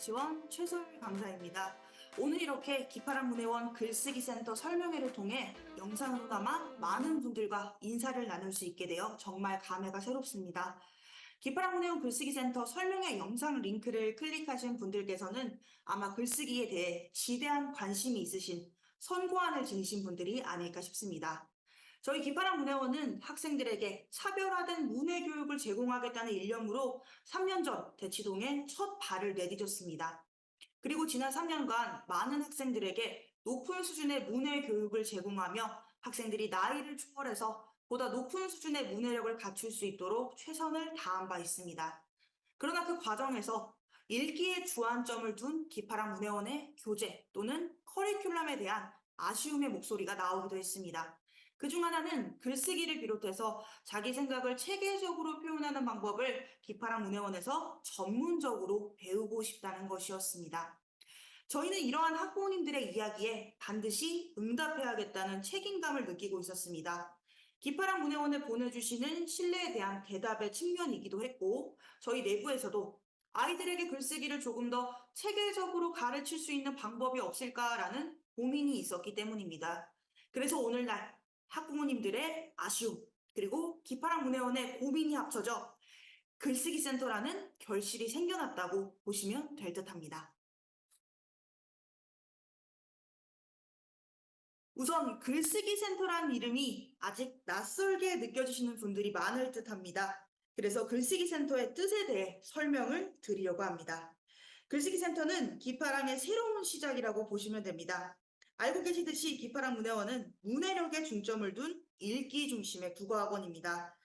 유치원 최소율 강사입니다. 오늘 이렇게 기파란 문해원 글쓰기 센터 설명회를 통해 영상으로나마 많은 분들과 인사를 나눌 수 있게 되어 정말 감회가 새롭습니다. 기파란 문해원 글쓰기 센터 설명회 영상 링크를 클릭하신 분들께서는 아마 글쓰기에 대해 지대한 관심이 있으신 선고안을 지니신 분들이 아닐까 싶습니다. 저희 기파란 문해원은 학생들에게 차별화된 문해 교육을 제공하겠다는 일념으로 3년 전 대치동에 첫 발을 내디뎠습니다. 그리고 지난 3년간 많은 학생들에게 높은 수준의 문해 교육을 제공하며 학생들이 나이를 초월해서 보다 높은 수준의 문해력을 갖출 수 있도록 최선을 다한 바 있습니다. 그러나 그 과정에서 읽기에 주안점을 둔 기파랑 문해원의 교재 또는 커리큘럼에 대한 아쉬움의 목소리가 나오기도 했습니다. 그중 하나는 글쓰기를 비롯해서 자기 생각을 체계적으로 표현하는 방법을 기파랑 문해원에서 전문적으로 배우고 싶다는 것이었습니다. 저희는 이러한 학부모님들의 이야기에 반드시 응답해야겠다는 책임감을 느끼고 있었습니다. 기파랑 문해원에 보내주시는 신뢰에 대한 대답의 측면이기도 했고, 저희 내부에서도 아이들에게 글쓰기를 조금 더 체계적으로 가르칠 수 있는 방법이 없을까라는 고민이 있었기 때문입니다. 그래서 오늘날 학부모님들의 아쉬움, 그리고 기파랑 문해원의 고민이 합쳐져 글쓰기 센터라는 결실이 생겨났다고 보시면 될 듯합니다. 우선 글쓰기 센터란 이름이 아직 낯설게 느껴지시는 분들이 많을 듯합니다. 그래서 글쓰기 센터의 뜻에 대해 설명을 드리려고 합니다. 글쓰기 센터는 기파랑의 새로운 시작이라고 보시면 됩니다. 알고 계시듯이 기파랑 문해원은 문해력에 중점을 둔 읽기 중심의 국어학원입니다.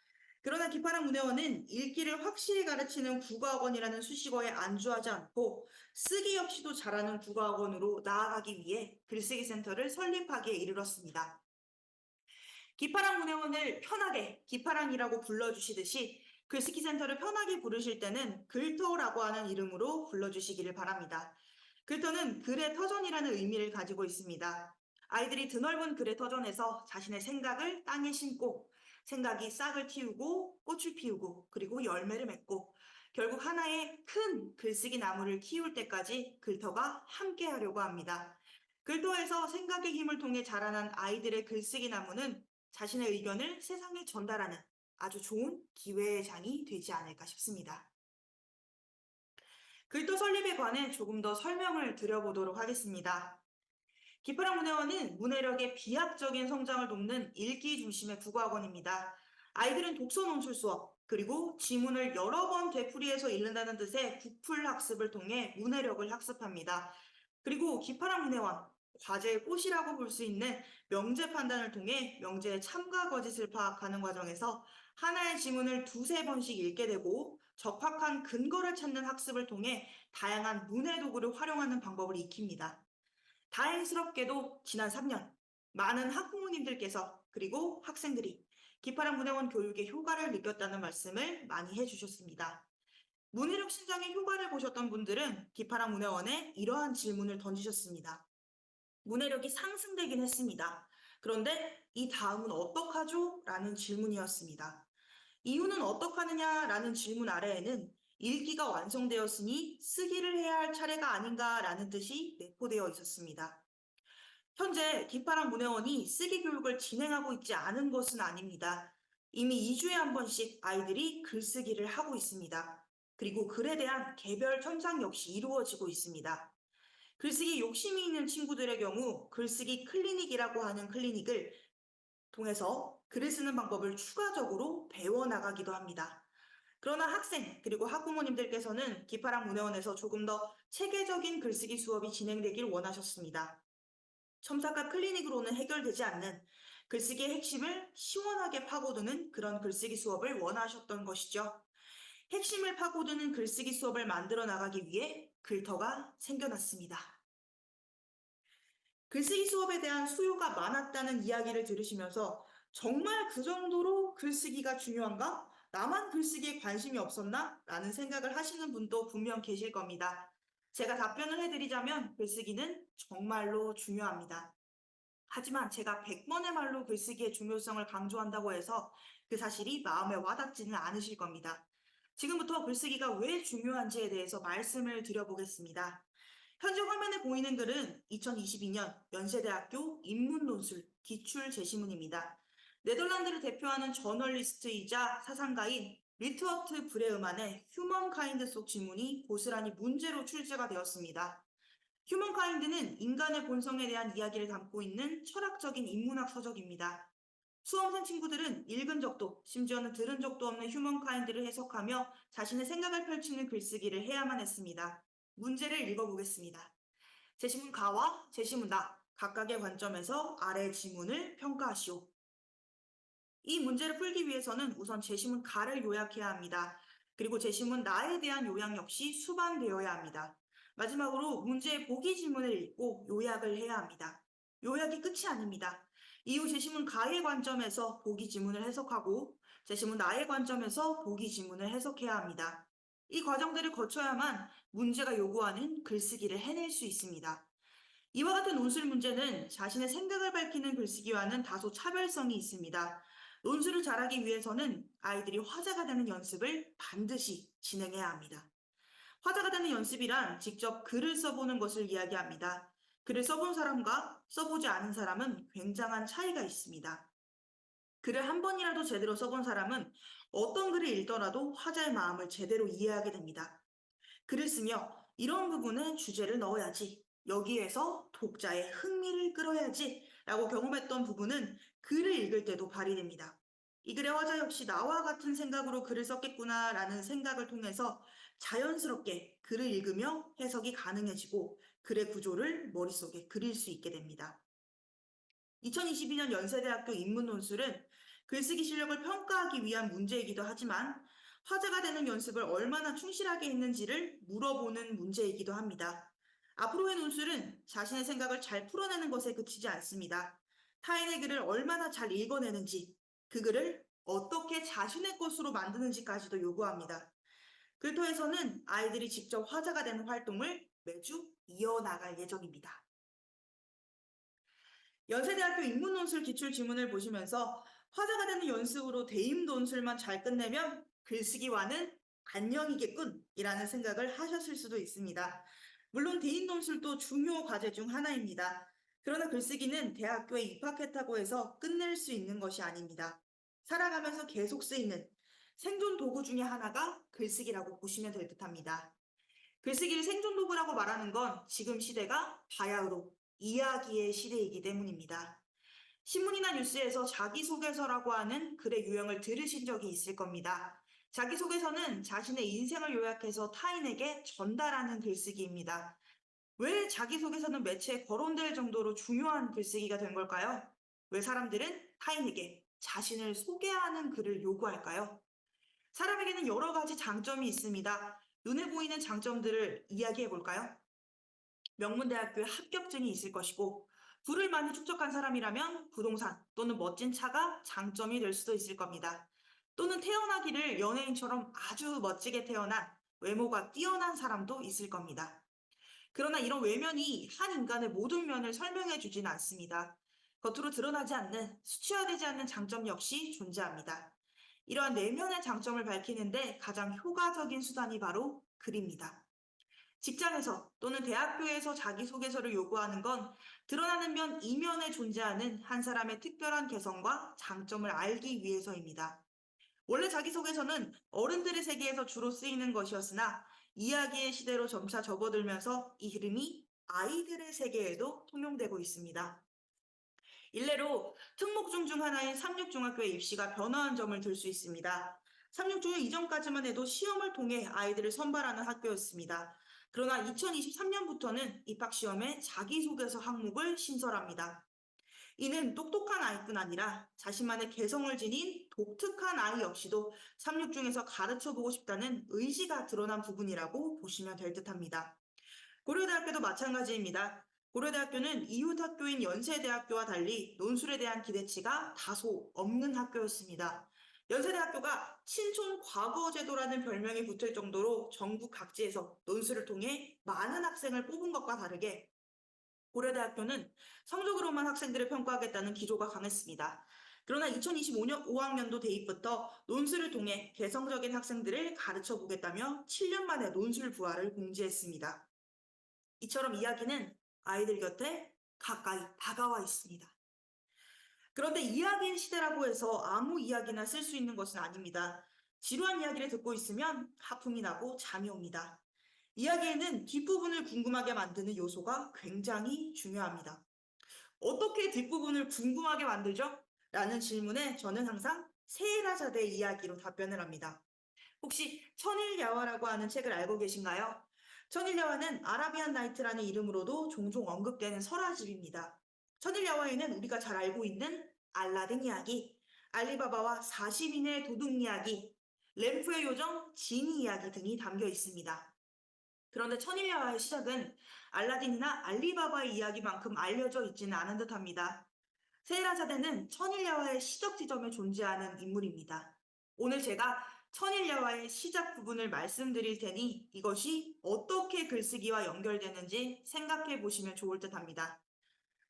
그러나 기파랑 문해원은 읽기를 확실히 가르치는 국어학원이라는 수식어에 안주하지 않고 쓰기 역시도 잘하는 국어학원으로 나아가기 위해 글쓰기 센터를 설립하기에 이르렀습니다. 기파랑 문해원을 편하게 기파랑이라고 불러주시듯이 글쓰기 센터를 편하게 부르실 때는 글터라고 하는 이름으로 불러주시기를 바랍니다. 글터는 글의 터전이라는 의미를 가지고 있습니다. 아이들이 드넓은 글의 터전에서 자신의 생각을 땅에 심고 생각이 싹을 틔우고 꽃을 피우고 그리고 열매를 맺고 결국 하나의 큰 글쓰기 나무를 키울 때까지 글터가 함께 하려고 합니다. 글터에서 생각의 힘을 통해 자라난 아이들의 글쓰기 나무는 자신의 의견을 세상에 전달하는 아주 좋은 기회의 장이 되지 않을까 싶습니다. 글도 설립에 관해 조금 더 설명을 드려보도록 하겠습니다. 기파랑 문해원은 문해력의 비약적인 성장을 돕는 읽기 중심의 국어학원입니다. 아이들은 독서 논술 수업, 그리고 지문을 여러 번 되풀이해서 읽는다는 뜻의 국풀 학습을 통해 문해력을 학습합니다. 그리고 기파랑 문해원, 과제의 꽃이라고 볼 수 있는 명제 판단을 통해 명제의 참과 거짓을 파악하는 과정에서 하나의 지문을 두세 번씩 읽게 되고 적합한 근거를 찾는 학습을 통해 다양한 문해 도구를 활용하는 방법을 익힙니다. 다행스럽게도 지난 3년 많은 학부모님들께서 그리고 학생들이 기파랑 문해원 교육의 효과를 느꼈다는 말씀을 많이 해주셨습니다. 문해력 신장의 효과를 보셨던 분들은 기파랑 문해원에 이러한 질문을 던지셨습니다. 문해력이 상승되긴 했습니다. 그런데 이 다음은 어떡하죠? 라는 질문이었습니다. 이유는 어떡하느냐라는 질문 아래에는 읽기가 완성되었으니 쓰기를 해야 할 차례가 아닌가라는 뜻이 내포되어 있었습니다. 현재 기파랑 문해원이 쓰기 교육을 진행하고 있지 않은 것은 아닙니다. 이미 2주에 한 번씩 아이들이 글쓰기를 하고 있습니다. 그리고 글에 대한 개별 현장 역시 이루어지고 있습니다. 글쓰기 욕심이 있는 친구들의 경우 글쓰기 클리닉이라고 하는 클리닉을 통해서 글을 쓰는 방법을 추가적으로 배워나가기도 합니다. 그러나 학생 그리고 학부모님들께서는 기파랑 문해원에서 조금 더 체계적인 글쓰기 수업이 진행되길 원하셨습니다. 첨삭과 클리닉으로는 해결되지 않는 글쓰기의 핵심을 시원하게 파고드는 그런 글쓰기 수업을 원하셨던 것이죠. 핵심을 파고드는 글쓰기 수업을 만들어 나가기 위해 글터가 생겨났습니다. 글쓰기 수업에 대한 수요가 많았다는 이야기를 들으시면서 정말 그 정도로 글쓰기가 중요한가? 나만 글쓰기에 관심이 없었나? 라는 생각을 하시는 분도 분명 계실 겁니다. 제가 답변을 해드리자면 글쓰기는 정말로 중요합니다. 하지만 제가 100번의 말로 글쓰기의 중요성을 강조한다고 해서 그 사실이 마음에 와닿지는 않으실 겁니다. 지금부터 글쓰기가 왜 중요한지에 대해서 말씀을 드려보겠습니다. 현재 화면에 보이는 글은 2022년 연세대학교 인문논술 기출 제시문입니다. 네덜란드를 대표하는 저널리스트이자 사상가인 리트워트 브레으만의 휴먼카인드 속 지문이 고스란히 문제로 출제가 되었습니다. 휴먼카인드는 인간의 본성에 대한 이야기를 담고 있는 철학적인 인문학 서적입니다. 수험생 친구들은 읽은 적도 심지어는 들은 적도 없는 휴먼카인드를 해석하며 자신의 생각을 펼치는 글쓰기를 해야만 했습니다. 문제를 읽어보겠습니다. 제시문 가와 제시문 나 각각의 관점에서 아래 지문을 평가하시오. 이 문제를 풀기 위해서는 우선 제시문 가를 요약해야 합니다. 그리고 제시문 나에 대한 요약 역시 수반되어야 합니다. 마지막으로 문제의 보기 지문을 읽고 요약을 해야 합니다. 요약이 끝이 아닙니다. 이후 제시문 가의 관점에서 보기 지문을 해석하고 제시문 나의 관점에서 보기 지문을 해석해야 합니다. 이 과정들을 거쳐야만 문제가 요구하는 글쓰기를 해낼 수 있습니다. 이와 같은 논술 문제는 자신의 생각을 밝히는 글쓰기와는 다소 차별성이 있습니다. 논술을 잘하기 위해서는 아이들이 화자가 되는 연습을 반드시 진행해야 합니다. 화자가 되는 연습이란 직접 글을 써보는 것을 이야기합니다. 글을 써본 사람과 써보지 않은 사람은 굉장한 차이가 있습니다. 글을 한 번이라도 제대로 써본 사람은 어떤 글을 읽더라도 화자의 마음을 제대로 이해하게 됩니다. 글을 쓰며 이런 부분에 주제를 넣어야지, 여기에서 독자의 흥미를 끌어야지 라고 경험했던 부분은 글을 읽을 때도 발휘됩니다. 이 글의 화자 역시 나와 같은 생각으로 글을 썼겠구나 라는 생각을 통해서 자연스럽게 글을 읽으며 해석이 가능해지고 글의 구조를 머릿속에 그릴 수 있게 됩니다. 2022년 연세대학교 인문논술은 글쓰기 실력을 평가하기 위한 문제이기도 하지만 화제가 되는 연습을 얼마나 충실하게 했는지를 물어보는 문제이기도 합니다. 앞으로의 논술은 자신의 생각을 잘 풀어내는 것에 그치지 않습니다. 타인의 글을 얼마나 잘 읽어내는지, 그 글을 어떻게 자신의 것으로 만드는지까지도 요구합니다. 글터에서는 아이들이 직접 화자가 되는 활동을 매주 이어나갈 예정입니다. 연세대학교 인문논술 기출지문을 보시면서 화제가 되는 연습으로 대임 논술만 잘 끝내면 글쓰기와는 안녕이겠군 이라는 생각을 하셨을 수도 있습니다. 물론 대임 논술도 중요 과제 중 하나입니다. 그러나 글쓰기는 대학교에 입학했다고 해서 끝낼 수 있는 것이 아닙니다. 살아가면서 계속 쓰이는 생존 도구 중에 하나가 글쓰기라고 보시면 될 듯합니다. 글쓰기를 생존 도구라고 말하는 건 지금 시대가 바야흐로 이야기의 시대이기 때문입니다. 신문이나 뉴스에서 자기소개서라고 하는 글의 유형을 들으신 적이 있을 겁니다. 자기소개서는 자신의 인생을 요약해서 타인에게 전달하는 글쓰기입니다. 왜 자기소개서는 매체에 거론될 정도로 중요한 글쓰기가 된 걸까요? 왜 사람들은 타인에게 자신을 소개하는 글을 요구할까요? 사람에게는 여러 가지 장점이 있습니다. 눈에 보이는 장점들을 이야기해 볼까요? 명문대학교에 합격증이 있을 것이고, 부를 많이 축적한 사람이라면 부동산 또는 멋진 차가 장점이 될 수도 있을 겁니다. 또는 태어나기를 연예인처럼 아주 멋지게 태어난 외모가 뛰어난 사람도 있을 겁니다. 그러나 이런 외면이 한 인간의 모든 면을 설명해 주진 않습니다. 겉으로 드러나지 않는, 수치화되지 않는 장점 역시 존재합니다. 이러한 내면의 장점을 밝히는데 가장 효과적인 수단이 바로 글입니다. 직장에서 또는 대학교에서 자기소개서를 요구하는 건 드러나는 면 이면에 존재하는 한 사람의 특별한 개성과 장점을 알기 위해서입니다. 원래 자기소개서는 어른들의 세계에서 주로 쓰이는 것이었으나 이야기의 시대로 점차 접어들면서 이 흐름이 아이들의 세계에도 통용되고 있습니다. 일례로 특목중 중 하나인 삼육중학교의 입시가 변화한 점을 들 수 있습니다. 삼육중은 이전까지만 해도 시험을 통해 아이들을 선발하는 학교였습니다. 그러나 2023년부터는 입학시험에 자기소개서 항목을 신설합니다. 이는 똑똑한 아이뿐 아니라 자신만의 개성을 지닌 독특한 아이 역시도 삼육중에서 가르쳐보고 싶다는 의지가 드러난 부분이라고 보시면 될 듯합니다. 고려대학교도 마찬가지입니다. 고려대학교는 이웃 학교인 연세대학교와 달리 논술에 대한 기대치가 다소 없는 학교였습니다. 연세대학교가 친촌 과거제도라는 별명이 붙을 정도로 전국 각지에서 논술을 통해 많은 학생을 뽑은 것과 다르게 고려대학교는 성적으로만 학생들을 평가하겠다는 기조가 강했습니다. 그러나 2025년 5학년도 대입부터 논술을 통해 개성적인 학생들을 가르쳐 보겠다며 7년 만에 논술 부활을 공지했습니다. 이처럼 이야기는 아이들 곁에 가까이 다가와 있습니다. 그런데 이야기의 시대라고 해서 아무 이야기나 쓸 수 있는 것은 아닙니다. 지루한 이야기를 듣고 있으면 하품이 나고 잠이 옵니다. 이야기에는 뒷부분을 궁금하게 만드는 요소가 굉장히 중요합니다. 어떻게 뒷부분을 궁금하게 만들죠? 라는 질문에 저는 항상 세라자대 이야기로 답변을 합니다. 혹시 천일야화라고 하는 책을 알고 계신가요? 천일야화는 아라비안 나이트라는 이름으로도 종종 언급되는 설화집입니다. 천일야화에는 우리가 잘 알고 있는 알라딘 이야기, 알리바바와 40인의 도둑 이야기, 램프의 요정, 지니 이야기 등이 담겨 있습니다. 그런데 천일야화의 시작은 알라딘이나 알리바바의 이야기만큼 알려져 있지는 않은 듯합니다. 세라자대는 천일야화의 시작 지점에 존재하는 인물입니다. 오늘 제가 천일야화의 시작 부분을 말씀드릴 테니 이것이 어떻게 글쓰기와 연결되는지 생각해 보시면 좋을 듯합니다.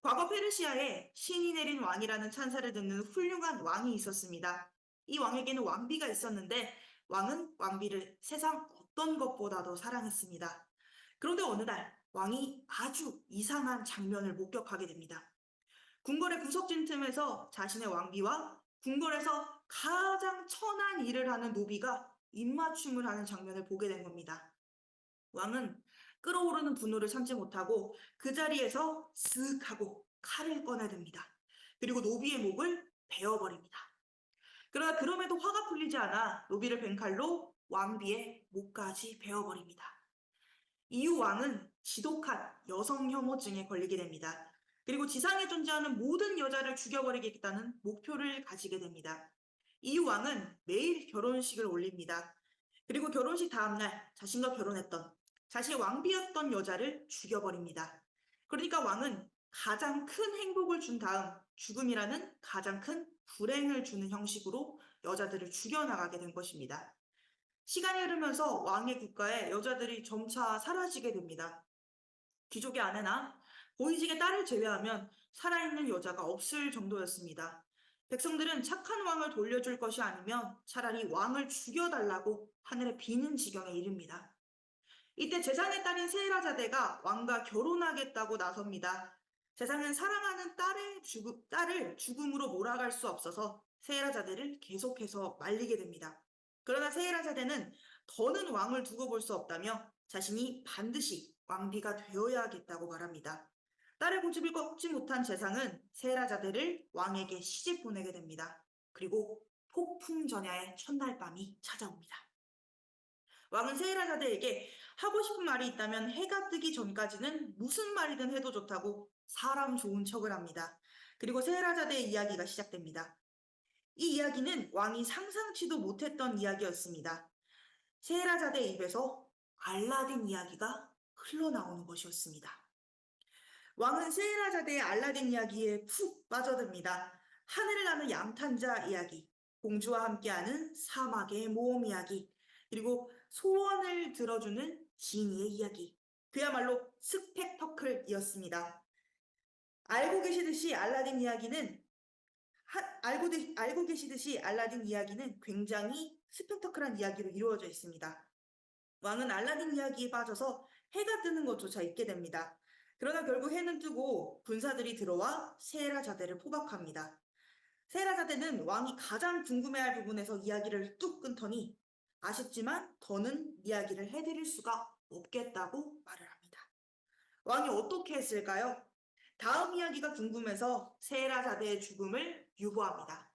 과거 페르시아에 신이 내린 왕이라는 찬사를 듣는 훌륭한 왕이 있었습니다. 이 왕에게는 왕비가 있었는데 왕은 왕비를 세상 어떤 것보다도 사랑했습니다. 그런데 어느 날 왕이 아주 이상한 장면을 목격하게 됩니다. 궁궐의 구석진 틈에서 자신의 왕비와 궁궐에서 가장 천한 일을 하는 노비가 입맞춤을 하는 장면을 보게 된 겁니다. 왕은 끓어오르는 분노를 참지 못하고 그 자리에서 쓱 하고 칼을 꺼내듭니다. 그리고 노비의 목을 베어버립니다. 그러나 그럼에도 화가 풀리지 않아 노비를 벤 칼로 왕비의 목까지 베어버립니다. 이후 왕은 지독한 여성 혐오증에 걸리게 됩니다. 그리고 지상에 존재하는 모든 여자를 죽여버리겠다는 목표를 가지게 됩니다. 이후 왕은 매일 결혼식을 올립니다. 그리고 결혼식 다음날 자신과 결혼했던 자신의 왕비였던 여자를 죽여버립니다. 그러니까 왕은 가장 큰 행복을 준 다음 죽음이라는 가장 큰 불행을 주는 형식으로 여자들을 죽여나가게 된 것입니다. 시간이 흐르면서 왕의 국가에 여자들이 점차 사라지게 됩니다. 귀족의 아내나 고위직의 딸을 제외하면 살아있는 여자가 없을 정도였습니다. 백성들은 착한 왕을 돌려줄 것이 아니면 차라리 왕을 죽여달라고 하늘에 비는 지경에 이릅니다. 이때 재상의 딸인 세라자대가 왕과 결혼하겠다고 나섭니다. 재상은 사랑하는 딸을 죽음으로 몰아갈 수 없어서 세라자대를 계속해서 말리게 됩니다. 그러나 세라자대는 더는 왕을 두고 볼 수 없다며 자신이 반드시 왕비가 되어야겠다고 말합니다. 딸의 고집을 꺾지 못한 재상은 세라자대를 왕에게 시집 보내게 됩니다. 그리고 폭풍전야의 첫날 밤이 찾아옵니다. 왕은 세라자대에게 하고 싶은 말이 있다면 해가 뜨기 전까지는 무슨 말이든 해도 좋다고 사람 좋은 척을 합니다. 그리고 세라자대의 이야기가 시작됩니다. 이 이야기는 왕이 상상치도 못했던 이야기였습니다. 세라자대의 입에서 알라딘 이야기가 흘러나오는 것이었습니다. 왕은 세라자대의 알라딘 이야기에 푹 빠져듭니다. 하늘을 나는 양탄자 이야기, 공주와 함께하는 사막의 모험 이야기, 그리고 소원을 들어주는 지니의 이야기. 그야말로 스펙터클이었습니다. 알고 계시듯이 알라딘 이야기는 굉장히 스펙터클한 이야기로 이루어져 있습니다. 왕은 알라딘 이야기에 빠져서 해가 뜨는 것조차 잊게 됩니다. 그러나 결국 해는 뜨고 군사들이 들어와 세라자대를 포박합니다. 세라자대는 왕이 가장 궁금해할 부분에서 이야기를 뚝 끊더니 아쉽지만 더는 이야기를 해드릴 수가 없겠다고 말을 합니다. 왕이 어떻게 했을까요? 다음 이야기가 궁금해서 세라자대의 죽음을 유보합니다.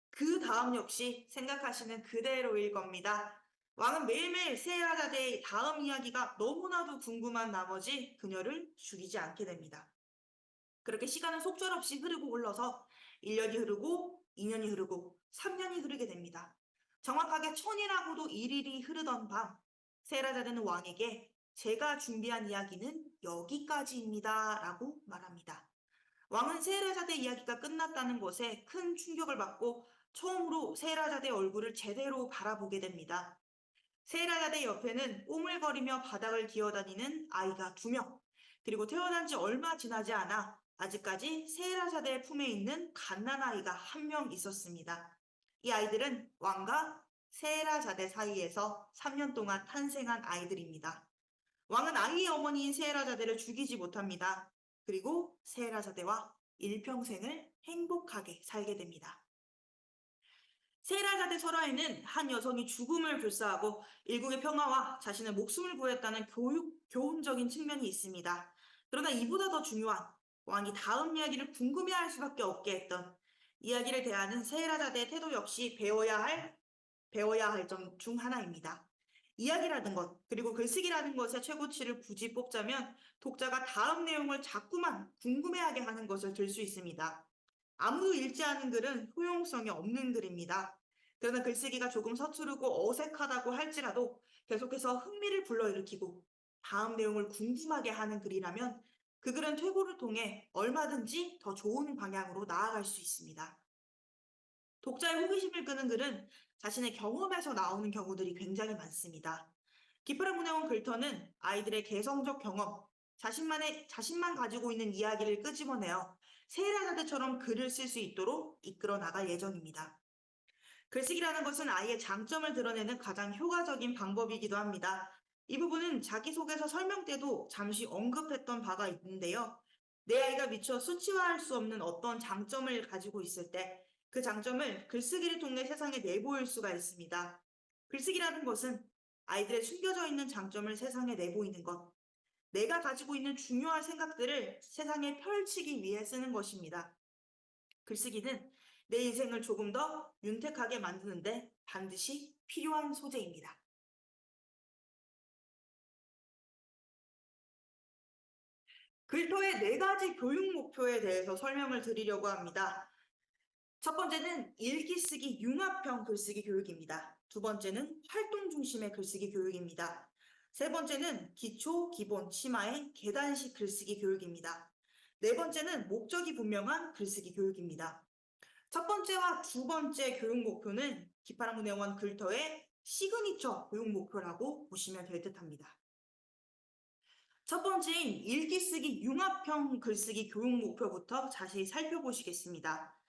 그 다음 역시 생각하시는 그대로일 겁니다. 왕은 매일매일 세라자대의 다음 이야기가 너무나도 궁금한 나머지 그녀를 죽이지 않게 됩니다. 그렇게 시간은 속절없이 흐르고 흘러서 1년이 흐르고 2년이 흐르고 3년이 흐르게 됩니다. 정확하게 1000이라고도 1일이 흐르던 밤, 세라자대는 왕에게 제가 준비한 이야기는 여기까지입니다 라고 말합니다. 왕은 세라자대 이야기가 끝났다는 것에 큰 충격을 받고 처음으로 세라자대 얼굴을 제대로 바라보게 됩니다. 세라자대 옆에는 오물거리며 바닥을 기어다니는 아이가 2명, 그리고 태어난 지 얼마 지나지 않아 아직까지 세헤라자대의 품에 있는 갓난아이가 한 명 있었습니다. 이 아이들은 왕과 세헤라자대 사이에서 3년 동안 탄생한 아이들입니다. 왕은 아이의 어머니인 세헤라자대를 죽이지 못합니다. 그리고 세헤라자대와 일평생을 행복하게 살게 됩니다. 세헤라자대 설화에는 한 여성이 죽음을 불사하고 일국의 평화와 자신의 목숨을 구했다는 교훈적인 측면이 있습니다. 그러나 이보다 더 중요한 왕이 다음 이야기를 궁금해할 수밖에 없게 했던 이야기를 대하는 세헤라자대의 태도 역시 배워야 할 점 중 하나입니다. 이야기라는 것, 그리고 글쓰기라는 것의 최고치를 굳이 뽑자면 독자가 다음 내용을 자꾸만 궁금해하게 하는 것을 들 수 있습니다. 아무도 읽지 않은 글은 효용성이 없는 글입니다. 그러나 글쓰기가 조금 서투르고 어색하다고 할지라도 계속해서 흥미를 불러일으키고 다음 내용을 궁금하게 하는 글이라면 그 글은 퇴고를 통해 얼마든지 더 좋은 방향으로 나아갈 수 있습니다. 독자의 호기심을 끄는 글은 자신의 경험에서 나오는 경우들이 굉장히 많습니다. 기프라 문혜원 글터는 아이들의 개성적 경험, 자신만 가지고 있는 이야기를 끄집어내어 세헤라자대처럼 글을 쓸 수 있도록 이끌어 나갈 예정입니다. 글쓰기라는 것은 아이의 장점을 드러내는 가장 효과적인 방법이기도 합니다. 이 부분은 자기소개서 설명 때도 잠시 언급했던 바가 있는데요. 내 아이가 미처 수치화할 수 없는 어떤 장점을 가지고 있을 때 그 장점을 글쓰기를 통해 세상에 내보일 수가 있습니다. 글쓰기라는 것은 아이들의 숨겨져 있는 장점을 세상에 내보이는 것, 내가 가지고 있는 중요한 생각들을 세상에 펼치기 위해 쓰는 것입니다. 글쓰기는 내 인생을 조금 더 윤택하게 만드는데 반드시 필요한 소재입니다. 글토의 4가지 교육 목표에 대해서 설명을 드리려고 합니다. 첫 번째는 읽기 쓰기 융합형 글쓰기 교육입니다. 두 번째는 활동 중심의 글쓰기 교육입니다. 세 번째는 기초, 기본, 치마의 계단식 글쓰기 교육입니다. 네 번째는 목적이 분명한 글쓰기 교육입니다. 첫 번째와 두 번째 교육 목표는 기파랑문예원 글터의 시그니처 교육 목표라고 보시면 될 듯합니다. 첫 번째인 읽기 쓰기 융합형 글쓰기 교육 목표부터 자세히 살펴보시겠습니다.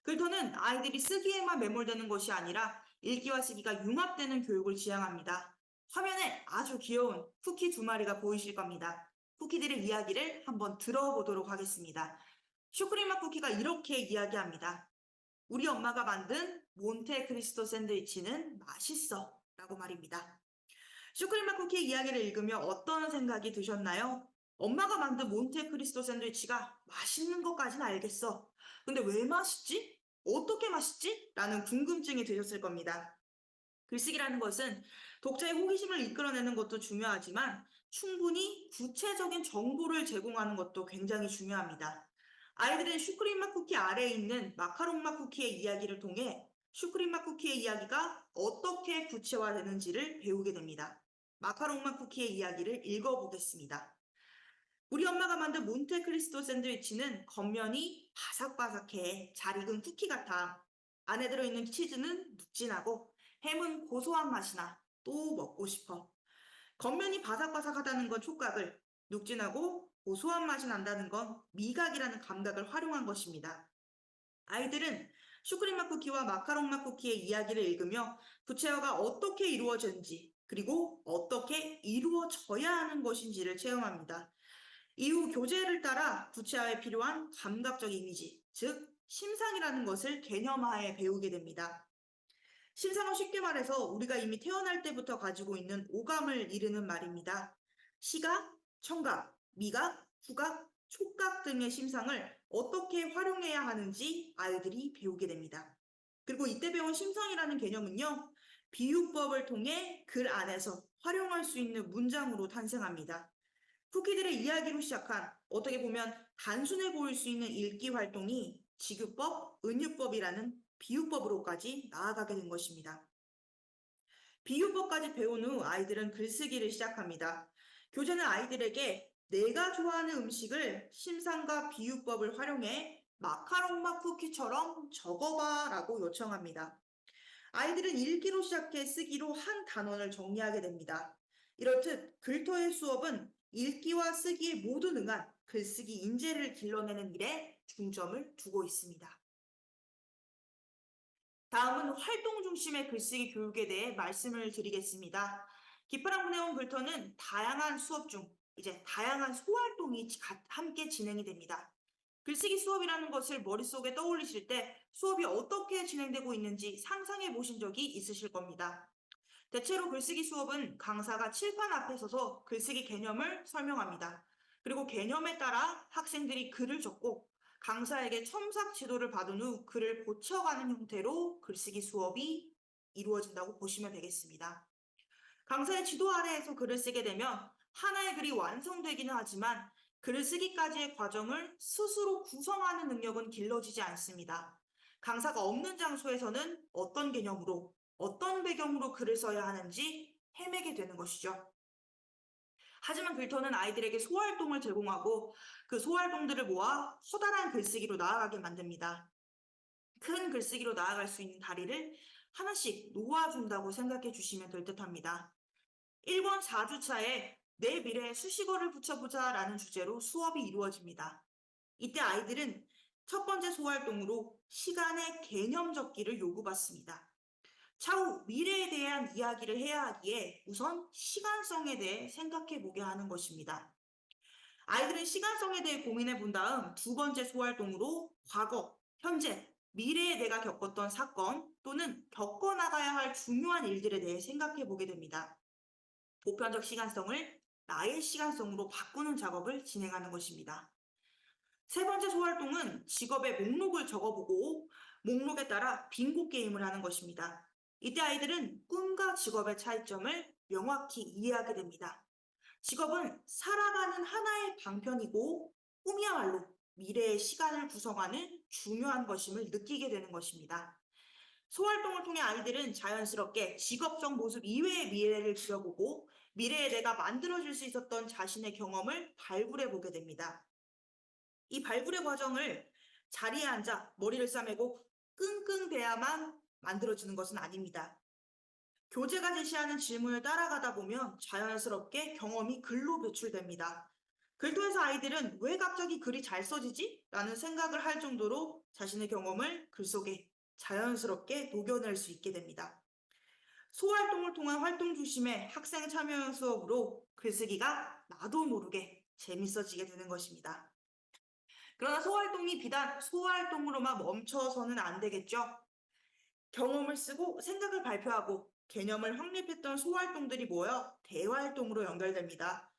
글터는 아이들이 쓰기에만 매몰되는 것이 아니라 읽기와 쓰기가 융합되는 교육을 지향합니다. 화면에 아주 귀여운 쿠키 2마리가 보이실 겁니다. 쿠키들의 이야기를 한번 들어보도록 하겠습니다. 슈크림맛 쿠키가 이렇게 이야기합니다. 우리 엄마가 만든 몬테크리스토 샌드위치는 맛있어 라고 말입니다. 슈크림맛 쿠키의 이야기를 읽으며 어떤 생각이 드셨나요? 엄마가 만든 몬테크리스토 샌드위치가 맛있는 것까지는 알겠어. 근데 왜 맛있지? 어떻게 맛있지? 라는 궁금증이 드셨을 겁니다. 글쓰기라는 것은 독자의 호기심을 이끌어내는 것도 중요하지만 충분히 구체적인 정보를 제공하는 것도 굉장히 중요합니다. 아이들은 슈크림맛 쿠키 아래에 있는 마카롱맛 쿠키의 이야기를 통해 슈크림맛 쿠키의 이야기가 어떻게 구체화되는지를 배우게 됩니다. 마카롱맛 쿠키의 이야기를 읽어보겠습니다. 우리 엄마가 만든 몬테크리스토 샌드위치는 겉면이 바삭바삭해 잘 익은 쿠키 같아. 안에 들어있는 치즈는 눅진하고 햄은 고소한 맛이 나. 또 먹고 싶어. 겉면이 바삭바삭하다는 건 촉각을, 눅진하고 고소한 맛이 난다는 건 미각이라는 감각을 활용한 것입니다. 아이들은 슈크림맛 쿠키와 마카롱맛 쿠키의 이야기를 읽으며 구체화가 어떻게 이루어졌는지 그리고 어떻게 이루어져야 하는 것인지를 체험합니다. 이후 교재를 따라 구체화에 필요한 감각적 이미지, 즉 심상이라는 것을 개념화해 배우게 됩니다. 심상은 쉽게 말해서 우리가 이미 태어날 때부터 가지고 있는 오감을 이르는 말입니다. 시각, 청각, 미각, 후각, 촉각 등의 심상을 어떻게 활용해야 하는지 아이들이 배우게 됩니다. 그리고 이때 배운 심상이라는 개념은요, 비유법을 통해 글 안에서 활용할 수 있는 문장으로 탄생합니다. 쿠키들의 이야기로 시작한 어떻게 보면 단순해 보일 수 있는 읽기 활동이 지규법, 은유법이라는 비유법으로까지 나아가게 된 것입니다. 비유법까지 배운 후 아이들은 글쓰기를 시작합니다. 교재는 아이들에게 내가 좋아하는 음식을 심상과 비유법을 활용해 마카롱맛 쿠키처럼 적어봐 라고 요청합니다. 아이들은 읽기로 시작해 쓰기로 한 단원을 정리하게 됩니다. 이렇듯 글터의 수업은 읽기와 쓰기에 모두 능한 글쓰기 인재를 길러내는 일에 중점을 두고 있습니다. 다음은 활동 중심의 글쓰기 교육에 대해 말씀을 드리겠습니다. 기파랑 문해원 불터는 다양한 수업 중 이제 다양한 소활동이 함께 진행이 됩니다. 글쓰기 수업이라는 것을 머릿속에 떠올리실 때 수업이 어떻게 진행되고 있는지 상상해 보신 적이 있으실 겁니다. 대체로 글쓰기 수업은 강사가 칠판 앞에 서서 글쓰기 개념을 설명합니다. 그리고 개념에 따라 학생들이 글을 적고 강사에게 첨삭 지도를 받은 후 글을 고쳐가는 형태로 글쓰기 수업이 이루어진다고 보시면 되겠습니다. 강사의 지도 아래에서 글을 쓰게 되면 하나의 글이 완성되기는 하지만 글을 쓰기까지의 과정을 스스로 구성하는 능력은 길러지지 않습니다. 강사가 없는 장소에서는 어떤 개념으로, 어떤 배경으로 글을 써야 하는지 헤매게 되는 것이죠. 하지만 글터는 아이들에게 소활동을 제공하고 그 소활동들을 모아 커다란 글쓰기로 나아가게 만듭니다. 큰 글쓰기로 나아갈 수 있는 다리를 하나씩 놓아준다고 생각해 주시면 될 듯합니다. 1권 4주차에 내 미래에 수식어를 붙여보자 라는 주제로 수업이 이루어집니다. 이때 아이들은 첫 번째 소활동으로 시간의 개념 적기를 요구받습니다. 차후 미래에 대한 이야기를 해야 하기에 우선 시간성에 대해 생각해 보게 하는 것입니다. 아이들은 시간성에 대해 고민해 본 다음 두 번째 소활동으로 과거, 현재, 미래에 내가 겪었던 사건 또는 겪어나가야 할 중요한 일들에 대해 생각해 보게 됩니다. 보편적 시간성을 나의 시간성으로 바꾸는 작업을 진행하는 것입니다. 세 번째 소활동은 직업의 목록을 적어보고 목록에 따라 빙고 게임을 하는 것입니다. 이때 아이들은 꿈과 직업의 차이점을 명확히 이해하게 됩니다. 직업은 살아가는 하나의 방편이고 꿈이야말로 미래의 시간을 구성하는 중요한 것임을 느끼게 되는 것입니다. 소활동을 통해 아이들은 자연스럽게 직업적 모습 이외의 미래를 그려보고 미래에 내가 만들어질 수 있었던 자신의 경험을 발굴해 보게 됩니다. 이 발굴의 과정을 자리에 앉아 머리를 싸매고 끙끙대야만 만들어지는 것은 아닙니다. 교재가 제시하는 질문을 따라가다 보면 자연스럽게 경험이 글로 배출됩니다. 글토에서 아이들은 왜 갑자기 글이 잘 써지지? 라는 생각을 할 정도로 자신의 경험을 글 속에 자연스럽게 녹여낼 수 있게 됩니다. 소활동을 통한 활동 중심의 학생 참여형 수업으로 글쓰기가 나도 모르게 재밌어지게 되는 것입니다. 그러나 소활동이 비단 소활동으로만 멈춰서는 안 되겠죠? 경험을 쓰고 생각을 발표하고 개념을 확립했던 소활동들이 모여 대활동으로 연결됩니다.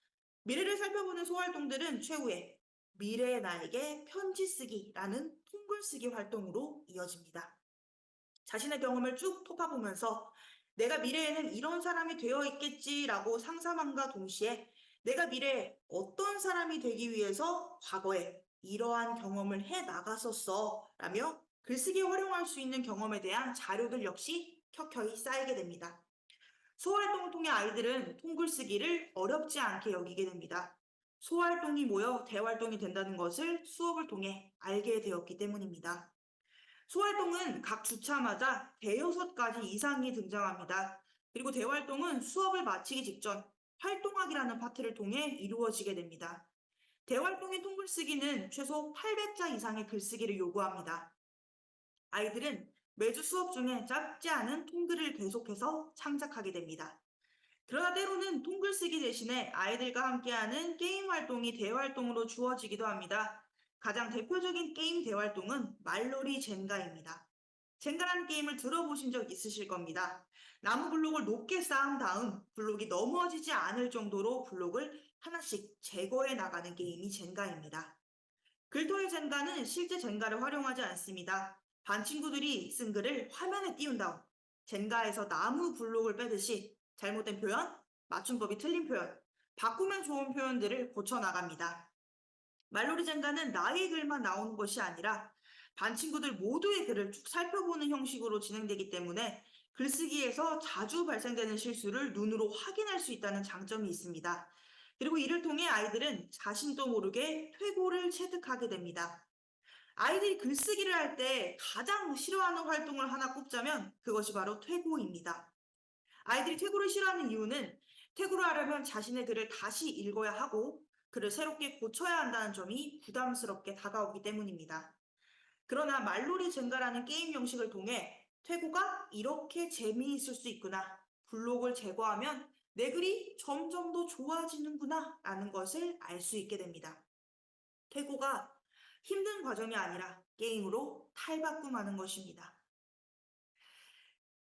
미래를 살펴보는 소활동들은 최후에 미래의 나에게 편지 쓰기라는 통글 쓰기 활동으로 이어집니다. 자신의 경험을 쭉 톱아보면서 내가 미래에는 이런 사람이 되어 있겠지라고 상상함과 동시에 내가 미래에 어떤 사람이 되기 위해서 과거에 이러한 경험을 해 나갔었어 라며 글쓰기에 활용할 수 있는 경험에 대한 자료들 역시 켜켜이 쌓이게 됩니다. 소활동을 통해 아이들은 통글쓰기를 어렵지 않게 여기게 됩니다. 소활동이 모여 대활동이 된다는 것을 수업을 통해 알게 되었기 때문입니다. 소활동은 각 주차마다 대여섯 가지 이상이 등장합니다. 그리고 대활동은 수업을 마치기 직전 활동하기라는 파트를 통해 이루어지게 됩니다. 대활동의 통글쓰기는 최소 800자 이상의 글쓰기를 요구합니다. 아이들은 매주 수업 중에 짧지 않은 통글을 계속해서 창작하게 됩니다. 그러나 때로는 통글 쓰기 대신에 아이들과 함께하는 게임 활동이 대활동으로 주어지기도 합니다. 가장 대표적인 게임 대활동은 말놀이 젠가입니다. 젠가라는 게임을 들어보신 적 있으실 겁니다. 나무 블록을 높게 쌓은 다음 블록이 넘어지지 않을 정도로 블록을 하나씩 제거해 나가는 게임이 젠가입니다. 글토의 젠가는 실제 젠가를 활용하지 않습니다. 반 친구들이 쓴 글을 화면에 띄운 다음 젠가에서 나무 블록을 빼듯이 잘못된 표현, 맞춤법이 틀린 표현, 바꾸면 좋은 표현들을 고쳐나갑니다. 말놀이 젠가는 나의 글만 나오는 것이 아니라 반 친구들 모두의 글을 쭉 살펴보는 형식으로 진행되기 때문에 글쓰기에서 자주 발생되는 실수를 눈으로 확인할 수 있다는 장점이 있습니다. 그리고 이를 통해 아이들은 자신도 모르게 퇴고를 체득하게 됩니다. 아이들이 글쓰기를 할 때 가장 싫어하는 활동을 하나 꼽자면 그것이 바로 퇴고입니다. 아이들이 퇴고를 싫어하는 이유는 퇴고를 하려면 자신의 글을 다시 읽어야 하고 글을 새롭게 고쳐야 한다는 점이 부담스럽게 다가오기 때문입니다. 그러나 말놀이 젠가라는 게임 형식을 통해 퇴고가 이렇게 재미있을 수 있구나. 블록을 제거하면 내 글이 점점 더 좋아지는구나 라는 것을 알 수 있게 됩니다. 퇴고가 힘든 과정이 아니라 게임으로 탈바꿈하는 것입니다.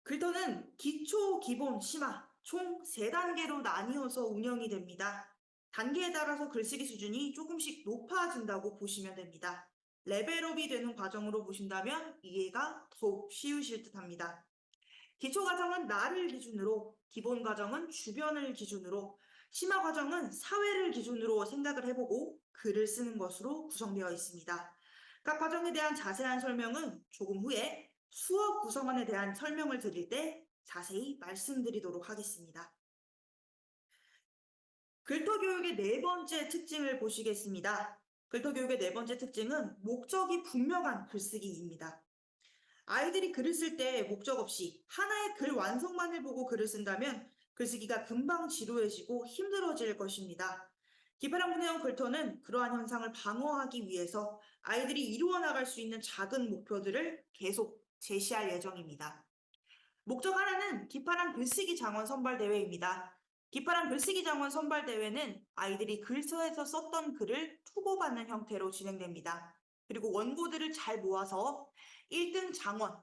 글터는 기초, 기본, 심화 총 3단계로 나뉘어서 운영이 됩니다. 단계에 따라서 글쓰기 수준이 조금씩 높아진다고 보시면 됩니다. 레벨업이 되는 과정으로 보신다면 이해가 더욱 쉬우실 듯합니다. 기초 과정은 나를 기준으로, 기본 과정은 주변을 기준으로, 심화 과정은 사회를 기준으로 생각을 해보고 글을 쓰는 것으로 구성되어 있습니다. 각 과정에 대한 자세한 설명은 조금 후에 수업 구성원에 대한 설명을 드릴 때 자세히 말씀드리도록 하겠습니다. 글터 교육의 4번째 특징을 보시겠습니다. 글터 교육의 4번째 특징은 목적이 분명한 글쓰기입니다. 아이들이 글을 쓸 때 목적 없이 하나의 글 완성만을 보고 글을 쓴다면 글쓰기가 금방 지루해지고 힘들어질 것입니다. 기파랑 문해형 글터는 그러한 현상을 방어하기 위해서 아이들이 이루어 나갈 수 있는 작은 목표들을 계속 제시할 예정입니다. 목적 하나는 기파랑 글쓰기 장원 선발대회입니다. 기파랑 글쓰기 장원 선발대회는 아이들이 글서에서 썼던 글을 투고받는 형태로 진행됩니다. 그리고 원고들을 잘 모아서 1등 장원,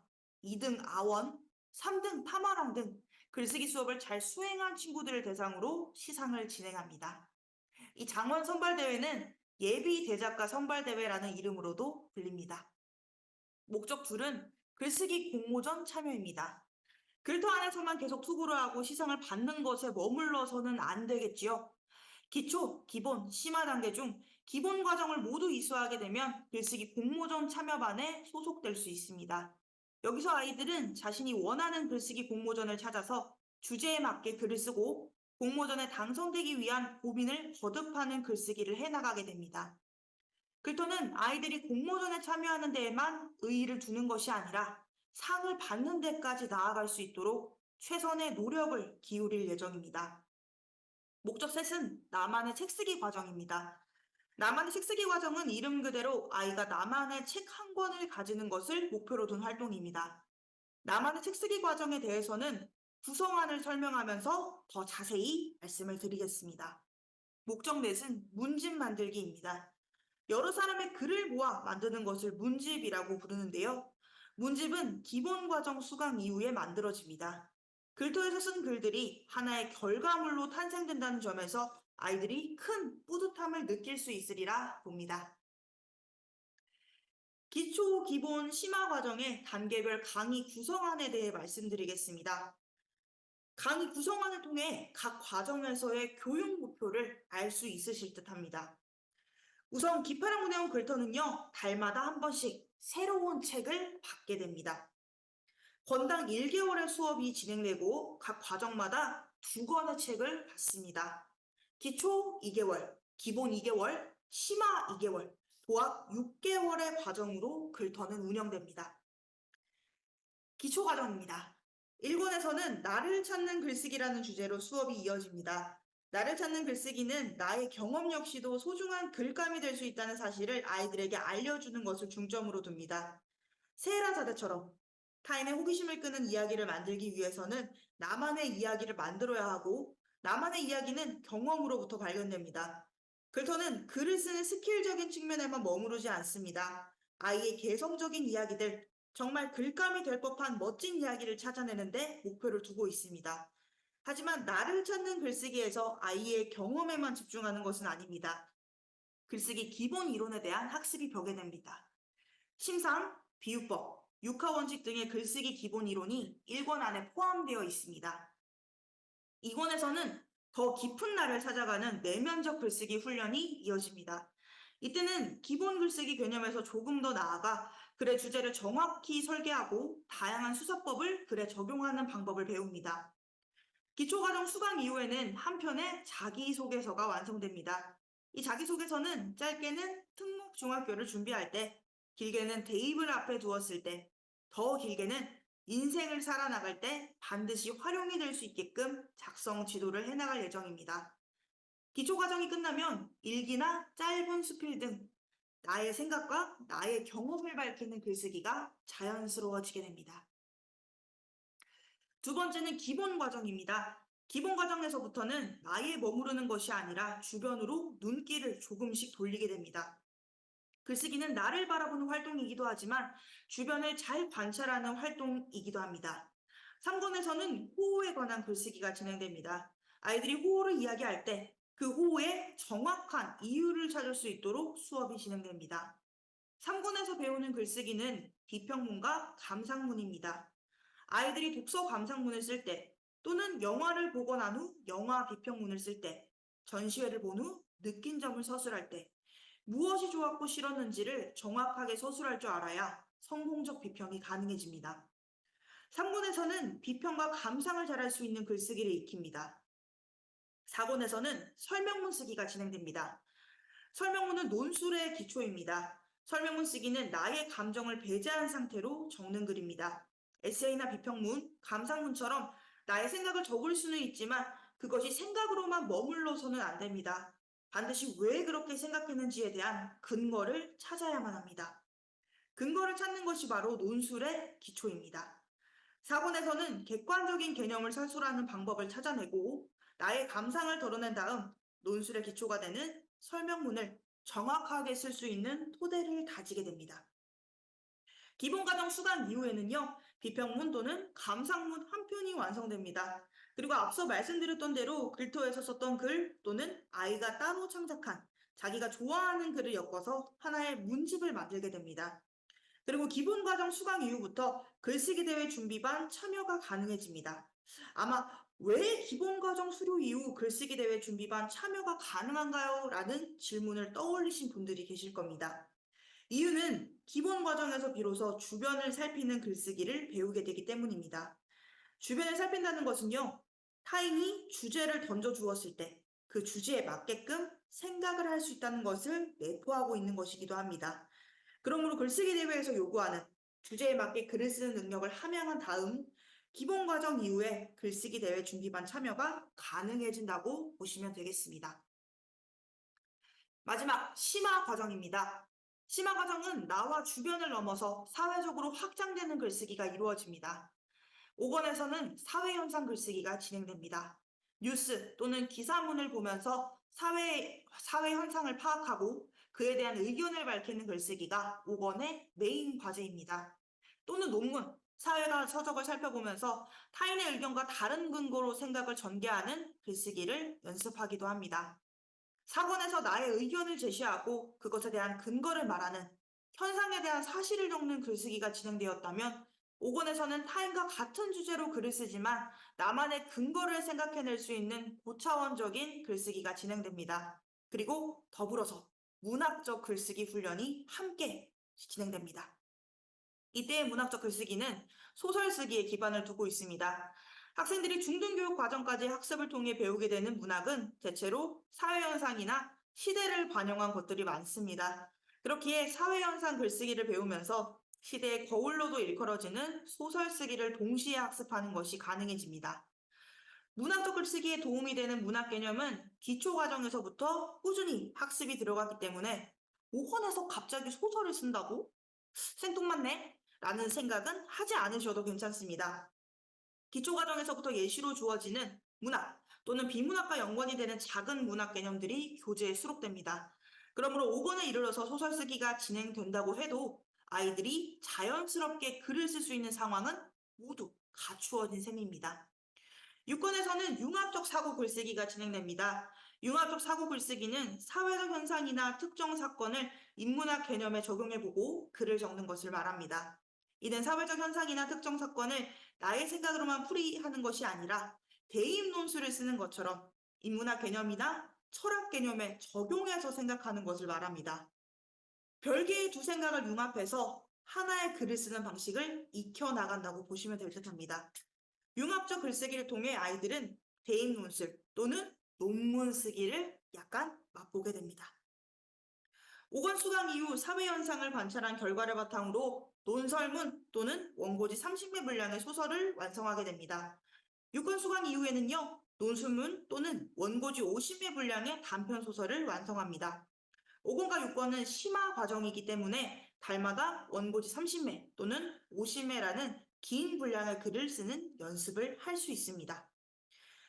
2등 아원, 3등 탐화랑 등 글쓰기 수업을 잘 수행한 친구들을 대상으로 시상을 진행합니다. 이 장원 선발대회는 예비 대작가 선발대회라는 이름으로도 불립니다. 목적 둘은 글쓰기 공모전 참여입니다. 글터 안에서만 계속 투구를 하고 시상을 받는 것에 머물러서는 안 되겠지요. 기초, 기본, 심화 단계 중 기본 과정을 모두 이수하게 되면 글쓰기 공모전 참여반에 소속될 수 있습니다. 여기서 아이들은 자신이 원하는 글쓰기 공모전을 찾아서 주제에 맞게 글을 쓰고 공모전에 당선되기 위한 고민을 거듭하는 글쓰기를 해나가게 됩니다. 글터는 아이들이 공모전에 참여하는 데에만 의의를 두는 것이 아니라 상을 받는 데까지 나아갈 수 있도록 최선의 노력을 기울일 예정입니다. 목적 셋은 나만의 책쓰기 과정입니다. 나만의 책쓰기 과정은 이름 그대로 아이가 나만의 책 한 권을 가지는 것을 목표로 둔 활동입니다. 나만의 책쓰기 과정에 대해서는 구성안을 설명하면서 더 자세히 말씀을 드리겠습니다. 목적 넷은 문집 만들기입니다. 여러 사람의 글을 모아 만드는 것을 문집이라고 부르는데요. 문집은 기본 과정 수강 이후에 만들어집니다. 글터에서 쓴 글들이 하나의 결과물로 탄생된다는 점에서 아이들이 큰 뿌듯함을 느낄 수 있으리라 봅니다. 기초, 기본, 심화 과정의 단계별 강의 구성안에 대해 말씀드리겠습니다. 강의 구성안을 통해 각 과정에서의 교육 목표를 알 수 있으실 듯합니다. 우선 기파랑 문해온 글터는요, 달마다 한 번씩 새로운 책을 받게 됩니다. 권당 1개월의 수업이 진행되고 각 과정마다 2권의 책을 받습니다. 기초 2개월, 기본 2개월, 심화 2개월, 도합 6개월의 과정으로 글터는 운영됩니다. 기초 과정입니다. 1권에서는 나를 찾는 글쓰기라는 주제로 수업이 이어집니다. 나를 찾는 글쓰기는 나의 경험 역시도 소중한 글감이 될 수 있다는 사실을 아이들에게 알려주는 것을 중점으로 둡니다. 세헤라자데처럼 타인의 호기심을 끄는 이야기를 만들기 위해서는 나만의 이야기를 만들어야 하고 나만의 이야기는 경험으로부터 발견됩니다. 글터는 글을 쓰는 스킬적인 측면에만 머무르지 않습니다. 아이의 개성적인 이야기들, 정말 글감이 될 법한 멋진 이야기를 찾아내는데 목표를 두고 있습니다. 하지만 나를 찾는 글쓰기에서 아이의 경험에만 집중하는 것은 아닙니다. 글쓰기 기본 이론에 대한 학습이 벽에됩니다. 심상, 비유법, 육하원칙 등의 글쓰기 기본 이론이 1권 안에 포함되어 있습니다. 2권에서는 더 깊은 나를 찾아가는 내면적 글쓰기 훈련이 이어집니다. 이때는 기본 글쓰기 개념에서 조금 더 나아가 글의 주제를 정확히 설계하고 다양한 수사법을 글에 적용하는 방법을 배웁니다. 기초과정 수강 이후에는 한 편의 자기소개서가 완성됩니다. 이 자기소개서는 짧게는 특목중학교를 준비할 때, 길게는 대입을 앞에 두었을 때, 더 길게는 인생을 살아나갈 때 반드시 활용이 될 수 있게끔 작성 지도를 해나갈 예정입니다. 기초 과정이 끝나면 일기나 짧은 수필 등 나의 생각과 나의 경험을 밝히는 글쓰기가 자연스러워지게 됩니다. 두 번째는 기본 과정입니다. 기본 과정에서부터는 나에 머무르는 것이 아니라 주변으로 눈길을 조금씩 돌리게 됩니다. 글쓰기는 나를 바라보는 활동이기도 하지만 주변을 잘 관찰하는 활동이기도 합니다. 3권에서는 호호에 관한 글쓰기가 진행됩니다. 아이들이 호호를 이야기할 때 그 호호의 정확한 이유를 찾을 수 있도록 수업이 진행됩니다. 3권에서 배우는 글쓰기는 비평문과 감상문입니다. 아이들이 독서 감상문을 쓸 때 또는 영화를 보고 난 후 영화 비평문을 쓸 때, 전시회를 본 후 느낀 점을 서술할 때 무엇이 좋았고 싫었는지를 정확하게 서술할 줄 알아야 성공적 비평이 가능해집니다. 3권에서는 비평과 감상을 잘할 수 있는 글쓰기를 익힙니다. 4권에서는 설명문 쓰기가 진행됩니다. 설명문은 논술의 기초입니다. 설명문 쓰기는 나의 감정을 배제한 상태로 적는 글입니다. 에세이나 비평문, 감상문처럼 나의 생각을 적을 수는 있지만 그것이 생각으로만 머물러서는 안 됩니다. 반드시 왜 그렇게 생각했는지에 대한 근거를 찾아야만 합니다. 근거를 찾는 것이 바로 논술의 기초입니다. 4권에서는 객관적인 개념을 서술하는 방법을 찾아내고 나의 감상을 덜어낸 다음 논술의 기초가 되는 설명문을 정확하게 쓸 수 있는 토대를 다지게 됩니다. 기본과정 수강 이후에는요, 비평문 또는 감상문 한 편이 완성됩니다. 그리고 앞서 말씀드렸던 대로 글터에서 썼던 글 또는 아이가 따로 창작한 자기가 좋아하는 글을 엮어서 하나의 문집을 만들게 됩니다. 그리고 기본과정 수강 이후부터 글쓰기 대회 준비반 참여가 가능해집니다. 아마 왜 기본과정 수료 이후 글쓰기 대회 준비반 참여가 가능한가요? 라는 질문을 떠올리신 분들이 계실 겁니다. 이유는 기본 과정에서 비로소 주변을 살피는 글쓰기를 배우게 되기 때문입니다. 주변을 살핀다는 것은요, 타인이 주제를 던져 주었을 때 그 주제에 맞게끔 생각을 할 수 있다는 것을 내포하고 있는 것이기도 합니다. 그러므로 글쓰기 대회에서 요구하는 주제에 맞게 글을 쓰는 능력을 함양한 다음 기본 과정 이후에 글쓰기 대회 준비반 참여가 가능해진다고 보시면 되겠습니다. 마지막 심화 과정입니다. 심화 과정은 나와 주변을 넘어서 사회적으로 확장되는 글쓰기가 이루어집니다. 5권에서는 사회현상 글쓰기가 진행됩니다. 뉴스 또는 기사문을 보면서 사회 현상을 파악하고 그에 대한 의견을 밝히는 글쓰기가 5권의 메인 과제입니다. 또는 논문, 사회가 서적을 살펴보면서 타인의 의견과 다른 근거로 생각을 전개하는 글쓰기를 연습하기도 합니다. 4권에서 나의 의견을 제시하고 그것에 대한 근거를 말하는 현상에 대한 사실을 적는 글쓰기가 진행되었다면 5권에서는 타인과 같은 주제로 글을 쓰지만 나만의 근거를 생각해낼 수 있는 고차원적인 글쓰기가 진행됩니다. 그리고 더불어서 문학적 글쓰기 훈련이 함께 진행됩니다. 이때의 문학적 글쓰기는 소설 쓰기에 기반을 두고 있습니다. 학생들이 중등교육 과정까지 학습을 통해 배우게 되는 문학은 대체로 사회현상이나 시대를 반영한 것들이 많습니다. 그렇기에 사회현상 글쓰기를 배우면서 시대의 거울로도 일컬어지는 소설 쓰기를 동시에 학습하는 것이 가능해집니다. 문학적 글쓰기에 도움이 되는 문학 개념은 기초 과정에서부터 꾸준히 학습이 들어가기 때문에 5권에서 갑자기 소설을 쓴다고? 생뚱맞네? 라는 생각은 하지 않으셔도 괜찮습니다. 기초과정에서부터 예시로 주어지는 문학 또는 비문학과 연관이 되는 작은 문학 개념들이 교재에 수록됩니다. 그러므로 5권에 이르러서 소설 쓰기가 진행된다고 해도 아이들이 자연스럽게 글을 쓸 수 있는 상황은 모두 갖추어진 셈입니다. 6권에서는 융합적 사고 글쓰기가 진행됩니다. 융합적 사고 글쓰기는 사회적 현상이나 특정 사건을 인문학 개념에 적용해보고 글을 적는 것을 말합니다. 이는 사회적 현상이나 특정 사건을 나의 생각으로만 풀이하는 것이 아니라 대입 논술을 쓰는 것처럼 인문학 개념이나 철학 개념에 적용해서 생각하는 것을 말합니다. 별개의 두 생각을 융합해서 하나의 글을 쓰는 방식을 익혀나간다고 보시면 될 듯합니다. 융합적 글쓰기를 통해 아이들은 대입 논술 또는 논문 쓰기를 약간 맛보게 됩니다. 5권 수강 이후 사회현상을 관찰한 결과를 바탕으로 논설문 또는 원고지 30매 분량의 소설을 완성하게 됩니다. 6권 수강 이후에는요, 논술문 또는 원고지 50매 분량의 단편 소설을 완성합니다. 5권과 6권은 심화 과정이기 때문에 달마다 원고지 30매 또는 50매라는 긴 분량의 글을 쓰는 연습을 할 수 있습니다.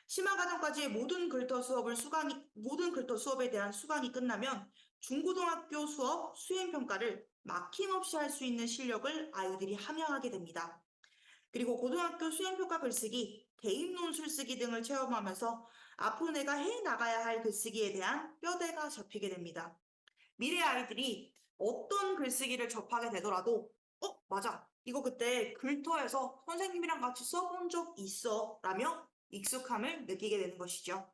심화 과정까지의 모든 글터 수업에 대한 수강이 끝나면 중고등학교 수업 수행평가를 막힘없이 할 수 있는 실력을 아이들이 함양하게 됩니다. 그리고 고등학교 수행평가 글쓰기, 대입논술 쓰기 등을 체험하면서 앞으로 내가 해나가야 할 글쓰기에 대한 뼈대가 잡히게 됩니다. 미래 아이들이 어떤 글쓰기를 접하게 되더라도 맞아. 이거 그때 글터에서 선생님이랑 같이 써본 적 있어 라며 익숙함을 느끼게 되는 것이죠.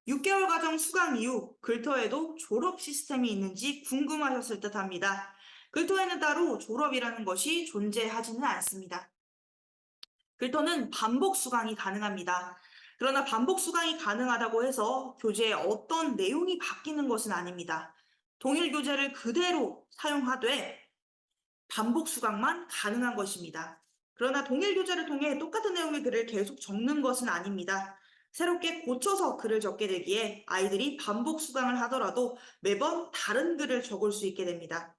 6개월 과정 수강 이후 글터에도 졸업 시스템이 있는지 궁금하셨을 듯 합니다. 글터에는 따로 졸업이라는 것이 존재하지는 않습니다. 글터는 반복 수강이 가능합니다. 그러나 반복 수강이 가능하다고 해서 교재에 어떤 내용이 바뀌는 것은 아닙니다. 동일 교재를 그대로 사용하되 반복 수강만 가능한 것입니다. 그러나 동일 교재를 통해 똑같은 내용의 글을 계속 적는 것은 아닙니다. 새롭게 고쳐서 글을 적게 되기에 아이들이 반복 수강을 하더라도 매번 다른 글을 적을 수 있게 됩니다.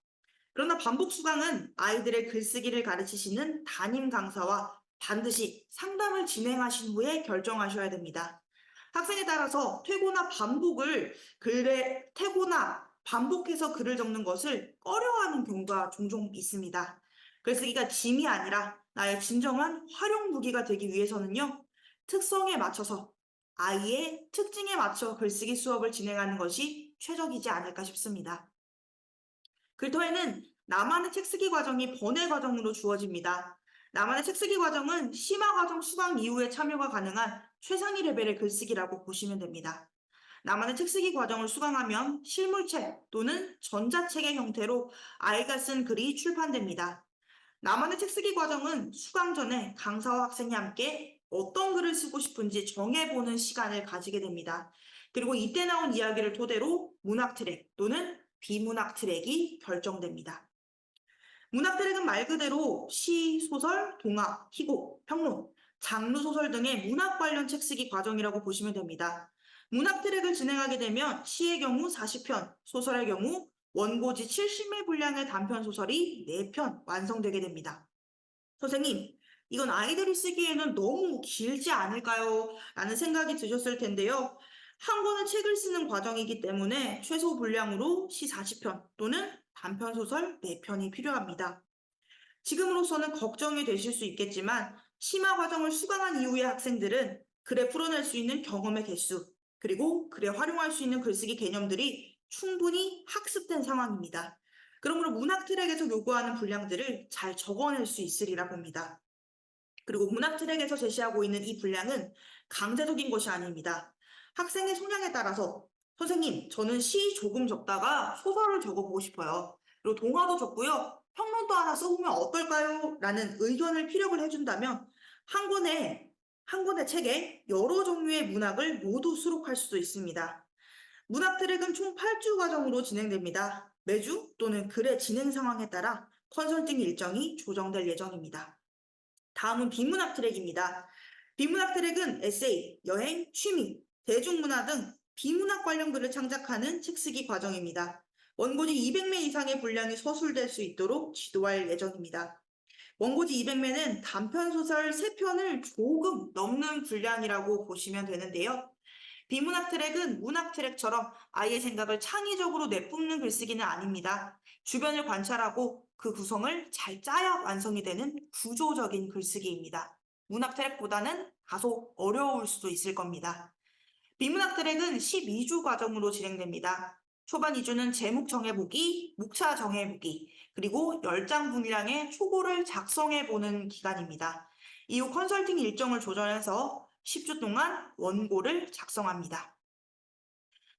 그러나 반복 수강은 아이들의 글쓰기를 가르치시는 담임 강사와 반드시 상담을 진행하신 후에 결정하셔야 됩니다. 학생에 따라서 태고나 반복해서 글을 적는 것을 꺼려하는 경우가 종종 있습니다. 글쓰기가 짐이 아니라 나의 진정한 활용 무기가 되기 위해서는요, 특성에 맞춰서 아이의 특징에 맞춰 글쓰기 수업을 진행하는 것이 최적이지 않을까 싶습니다. 글터에는 나만의 책쓰기 과정이 번외 과정으로 주어집니다. 나만의 책쓰기 과정은 심화 과정 수강 이후에 참여가 가능한 최상위 레벨의 글쓰기라고 보시면 됩니다. 나만의 책쓰기 과정을 수강하면 실물책 또는 전자책의 형태로 아이가 쓴 글이 출판됩니다. 나만의 책쓰기 과정은 수강 전에 강사와 학생이 함께 어떤 글을 쓰고 싶은지 정해보는 시간을 가지게 됩니다. 그리고 이때 나온 이야기를 토대로 문학 트랙 또는 비문학 트랙이 결정됩니다. 문학 트랙은 말 그대로 시, 소설, 동화, 희곡, 평론, 장르 소설 등의 문학 관련 책쓰기 과정이라고 보시면 됩니다. 문학 트랙을 진행하게 되면 시의 경우 40편, 소설의 경우 원고지 70매 분량의 단편 소설이 4편 완성되게 됩니다. 선생님, 이건 아이들이 쓰기에는 너무 길지 않을까요? 라는 생각이 드셨을 텐데요. 한 권의 책을 쓰는 과정이기 때문에 최소 분량으로 시 40편 또는 단편 소설 4편이 필요합니다. 지금으로서는 걱정이 되실 수 있겠지만 심화 과정을 수강한 이후의 학생들은 글에 풀어낼 수 있는 경험의 개수, 그리고 글에 활용할 수 있는 글쓰기 개념들이 충분히 학습된 상황입니다. 그러므로 문학 트랙에서 요구하는 분량들을 잘 적어낼 수 있으리라 봅니다. 그리고 문학 트랙에서 제시하고 있는 이 분량은 강제적인 것이 아닙니다. 학생의 성향에 따라서 선생님, 저는 시 조금 적다가 소설을 적어보고 싶어요. 그리고 동화도 적고요. 평론도 하나 써보면 어떨까요? 라는 의견을 피력을 해준다면 한 권의 책에 여러 종류의 문학을 모두 수록할 수도 있습니다. 문학 트랙은 총 8주 과정으로 진행됩니다. 매주 또는 글의 진행 상황에 따라 컨설팅 일정이 조정될 예정입니다. 다음은 비문학 트랙입니다. 비문학 트랙은 에세이, 여행, 취미, 대중문화 등 비문학 관련 글을 창작하는 책쓰기 과정입니다. 원고지 200매 이상의 분량이 서술될 수 있도록 지도할 예정입니다. 원고지 200매는 단편 소설 3편을 조금 넘는 분량이라고 보시면 되는데요. 비문학 트랙은 문학 트랙처럼 아이의 생각을 창의적으로 내뿜는 글쓰기는 아닙니다. 주변을 관찰하고 그 구성을 잘 짜야 완성이 되는 구조적인 글쓰기입니다. 문학 트랙보다는 다소 어려울 수도 있을 겁니다. 비문학 트랙은 12주 과정으로 진행됩니다. 초반 2주는 제목 정해보기, 목차 정해보기, 그리고 10장 분량의 초고를 작성해보는 기간입니다. 이후 컨설팅 일정을 조정해서 10주 동안 원고를 작성합니다.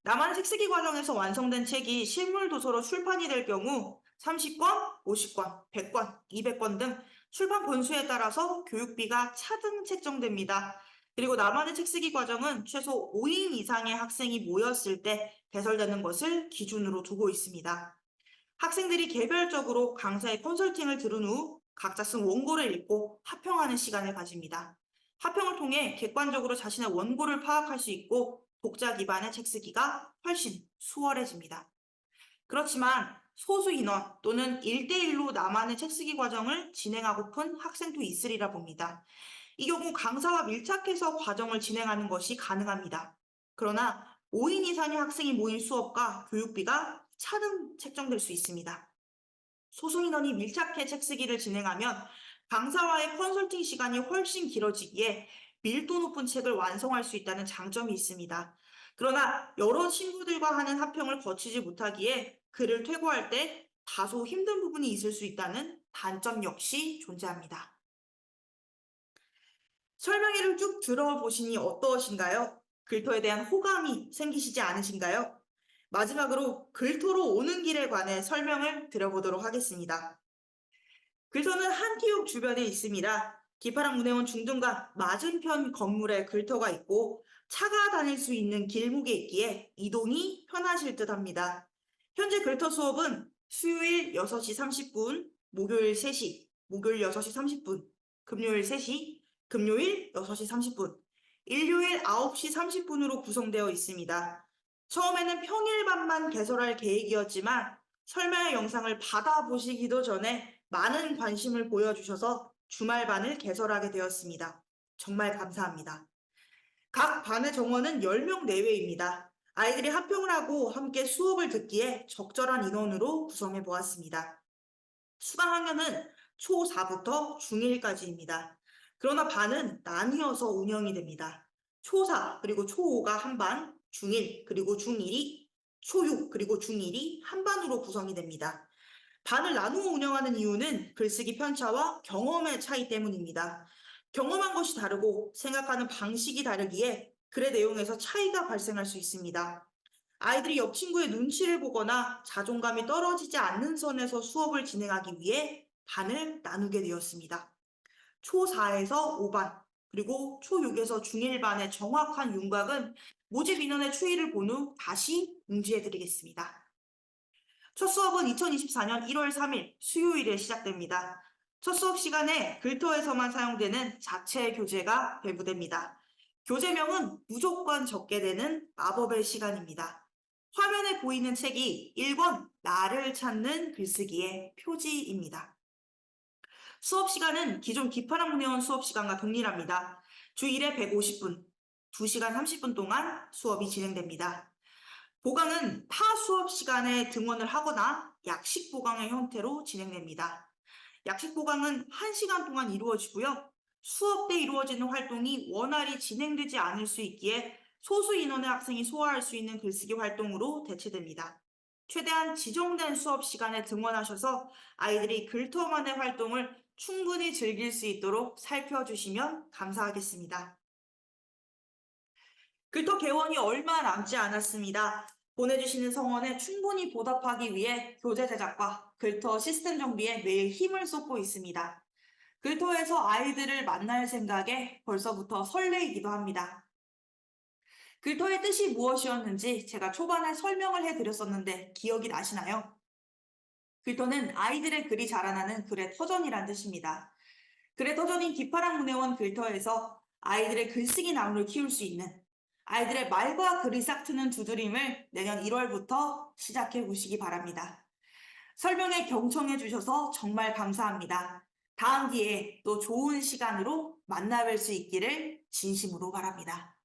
나만의 책쓰기 과정에서 완성된 책이 실물 도서로 출판이 될 경우 30권, 50권, 100권, 200권 등 출판 권수에 따라서 교육비가 차등 책정됩니다. 그리고 나만의 책쓰기 과정은 최소 5인 이상의 학생이 모였을 때 개설되는 것을 기준으로 두고 있습니다. 학생들이 개별적으로 강사의 컨설팅을 들은 후 각자 쓴 원고를 읽고 합평하는 시간을 가집니다. 화평을 통해 객관적으로 자신의 원고를 파악할 수 있고 독자 기반의 책 쓰기가 훨씬 수월해집니다. 그렇지만 소수 인원 또는 1대1로 나만의 책 쓰기 과정을 진행하고픈 학생도 있으리라 봅니다. 이 경우 강사와 밀착해서 과정을 진행하는 것이 가능합니다. 그러나 5인 이상의 학생이 모인 수업과 교육비가 차등 책정될 수 있습니다. 소수 인원이 밀착해 책 쓰기를 진행하면 강사와의 컨설팅 시간이 훨씬 길어지기에 밀도 높은 책을 완성할 수 있다는 장점이 있습니다. 그러나 여러 친구들과 하는 합평을 거치지 못하기에 글을 퇴고할 때 다소 힘든 부분이 있을 수 있다는 단점 역시 존재합니다. 설명회를 쭉 들어보시니 어떠신가요? 글토에 대한 호감이 생기시지 않으신가요? 마지막으로 글토로 오는 길에 관해 설명을 드려보도록 하겠습니다. 글터는 한티옥 주변에 있습니다. 기파랑 문혜원 중등간 맞은편 건물에 글터가 있고 차가 다닐 수 있는 길목에 있기에 이동이 편하실 듯 합니다. 현재 글터 수업은 수요일 6시 30분, 목요일 3시, 목요일 6시 30분, 금요일 3시, 금요일 6시 30분, 일요일 9시 30분으로 구성되어 있습니다. 처음에는 평일반만 개설할 계획이었지만 설명회 영상을 받아보시기도 전에 많은 관심을 보여주셔서 주말반을 개설하게 되었습니다. 정말 감사합니다. 각 반의 정원은 10명 내외입니다. 아이들이 합평을 하고 함께 수업을 듣기에 적절한 인원으로 구성해 보았습니다. 수강 학년은 초4부터 중1까지입니다. 그러나 반은 나뉘어서 운영이 됩니다. 초4 그리고 초5가 한 반, 중1 그리고 중1이 초6 그리고 중1이 한 반으로 구성이 됩니다. 반을 나누어 운영하는 이유는 글쓰기 편차와 경험의 차이 때문입니다. 경험한 것이 다르고 생각하는 방식이 다르기에 글의 내용에서 차이가 발생할 수 있습니다. 아이들이 옆 친구의 눈치를 보거나 자존감이 떨어지지 않는 선에서 수업을 진행하기 위해 반을 나누게 되었습니다. 초4에서 5반, 그리고 초6에서 중1반의 정확한 윤곽은 모집 인원의 추이를 본 후 다시 공지해드리겠습니다. 첫 수업은 2024년 1월 3일 수요일에 시작됩니다. 첫 수업 시간에 글터에서만 사용되는 자체 교재가 배부됩니다. 교재명은 무조건 적게 되는 마법의 시간입니다. 화면에 보이는 책이 1권 나를 찾는 글쓰기의 표지입니다. 수업 시간은 기존 기파랑 문혜원 수업 시간과 동일합니다. 주 1회 150분, 2시간 30분 동안 수업이 진행됩니다. 보강은 타 수업 시간에 등원을 하거나 약식 보강의 형태로 진행됩니다. 약식 보강은 1시간 동안 이루어지고요. 수업 때 이루어지는 활동이 원활히 진행되지 않을 수 있기에 소수 인원의 학생이 소화할 수 있는 글쓰기 활동으로 대체됩니다. 최대한 지정된 수업 시간에 등원하셔서 아이들이 글터만의 활동을 충분히 즐길 수 있도록 살펴주시면 감사하겠습니다. 글터 개원이 얼마 남지 않았습니다. 보내주시는 성원에 충분히 보답하기 위해 교재 제작과 글터 시스템 정비에 매일 힘을 쏟고 있습니다. 글터에서 아이들을 만날 생각에 벌써부터 설레이기도 합니다. 글터의 뜻이 무엇이었는지 제가 초반에 설명을 해드렸었는데 기억이 나시나요? 글터는 아이들의 글이 자라나는 글의 터전이란 뜻입니다. 글의 터전인 기파랑 문혜원 글터에서 아이들의 글쓰기 나무를 키울 수 있는 아이들의 말과 글이 싹트는 두드림을 내년 1월부터 시작해 보시기 바랍니다. 설명에 경청해 주셔서 정말 감사합니다. 다음 기회에 또 좋은 시간으로 만나 뵐 수 있기를 진심으로 바랍니다.